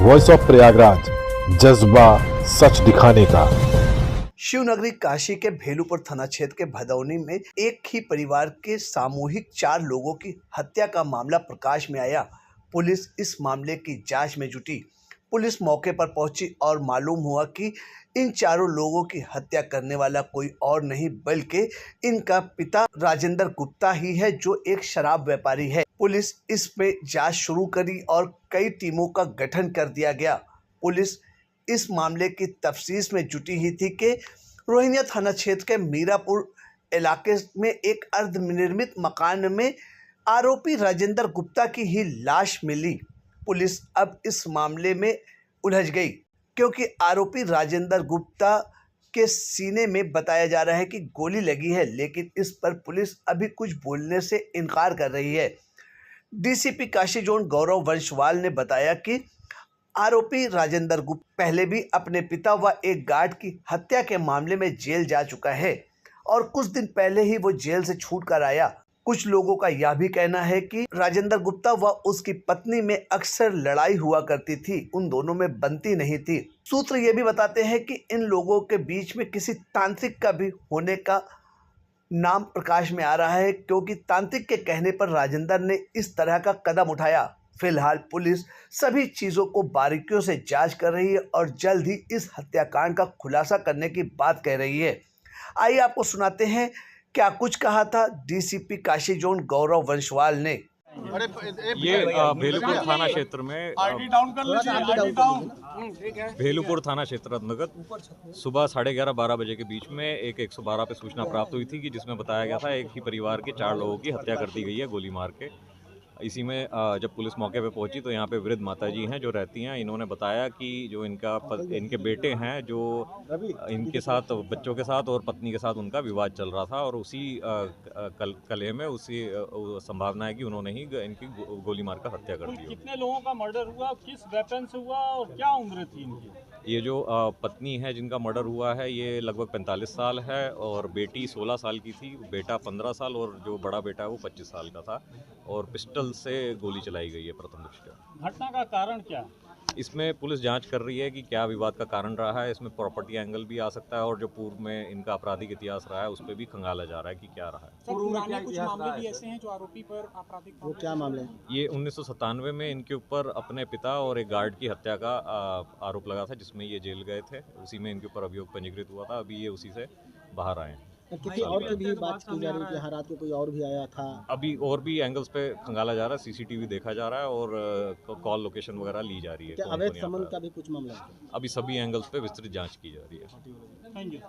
Voice of Prayagraj, जज्बा सच दिखाने का। शिवनगरी काशी के भेलूपुर थाना क्षेत्र के भदौनी में एक ही परिवार के सामूहिक 4 लोगों की हत्या का मामला प्रकाश में आया। पुलिस इस मामले की जांच में जुटी। पुलिस मौके पर पहुंची और मालूम हुआ कि इन चारों लोगों की हत्या करने वाला कोई और नहीं बल्कि इनका पिता राजेंद्र गुप्ता ही है, जो एक शराब व्यापारी है। पुलिस इसमें जांच शुरू करी और कई टीमों का गठन कर दिया गया। पुलिस इस मामले की तफ्तीश में जुटी ही थी कि रोहिनिया थाना क्षेत्र के मीरापुर इलाके में एक अर्धनिर्मित मकान में आरोपी राजेंद्र गुप्ता की ही लाश मिली। पुलिस अब इस मामले में उलझ गई क्योंकि आरोपी राजेंद्र गुप्ता के सीने में बताया जा रहा है कि गोली लगी है, लेकिन इस पर पुलिस अभी कुछ बोलने से इनकार कर रही है। डीसीपी काशी जोन गौरव वंशवाल ने बताया कि आरोपी राजेंद्र गुप्ता पहले भी अपने पिता व एक गार्ड की हत्या के मामले में जेल जा चुका है और कुछ दिन पहले ही वो जेल से छूट कर आया। कुछ लोगों का यह भी कहना है कि राजेंद्र गुप्ता व उसकी पत्नी में अक्सर लड़ाई हुआ करती थी, उन दोनों में बनती नहीं थी। सूत्र ये भी बताते हैं कि इन लोगों के बीच में किसी तांत्रिक का भी होने का नाम प्रकाश में आ रहा है, क्योंकि तांत्रिक के कहने पर राजेंद्र ने इस तरह का कदम उठाया। फिलहाल पुलिस सभी चीजों को बारीकियों से जांच कर रही है और जल्द ही इस हत्याकांड का खुलासा करने की बात कह रही है। आइए आपको सुनाते हैं क्या कुछ कहा था डीसीपी काशी जोन गौरव वंशवाल ने। ये भेलूपुर थाना क्षेत्र में भेलूपुर थाना क्षेत्र अंतर्गत सुबह 11:30-12 बजे के बीच में एक 112 पे सूचना प्राप्त हुई थी कि जिसमें बताया गया था एक ही परिवार के 4 लोगों की हत्या कर दी गई है गोली मार के। इसी में जब पुलिस मौके पे पहुंची तो यहाँ पे वृद्ध माताजी हैं जो रहती हैं। इन्होंने बताया कि जो इनके बेटे हैं, जो इनके साथ बच्चों के साथ और पत्नी के साथ उनका विवाद चल रहा था और उसी कलह में उसी संभावना है कि उन्होंने ही इनकी गोली मारकर हत्या कर दी। कितने लोगों का मर्डर हुआ, किस वेपन से हुआ और क्या उम्र थी इनकी? ये जो पत्नी है जिनका मर्डर हुआ है ये लगभग 45 साल है और बेटी 16 साल की थी, बेटा 15 साल और जो बड़ा बेटा है वो 25 साल का था और पिस्टल से गोली चलाई गई है प्रथम दृष्टया। घटना का कारण क्या? इसमें पुलिस जांच कर रही है कि क्या विवाद का कारण रहा है। इसमें प्रॉपर्टी एंगल भी आ सकता है और जो पूर्व में इनका आपराधिक इतिहास रहा है उस पर भी खंगाला जा रहा है कि क्या रहा है। सर, पुराने कुछ मामले भी ऐसे हैं जो आरोपी पर आपराधिक, वो क्या मामले हैं? ये 1997 में इनके ऊपर अपने पिता और एक गार्ड की हत्या का आरोप लगा था, जिसमें ये जेल गए थे। उसी में इनके ऊपर अभियोग पंजीकृत हुआ था। अभी ये उसी से बाहर आए हैं। किसी और की भी बात की जा रही है कि हर रात को कोई और भी आया था? अभी और भी एंगल्स पे खंगाला जा रहा है, सीसीटीवी देखा जा रहा है और कॉल लोकेशन वगैरह ली जा रही है। क्या अवैध संबंध का भी कुछ मामला है? अभी सभी एंगल्स पे विस्तृत जांच की जा रही है। Thank you.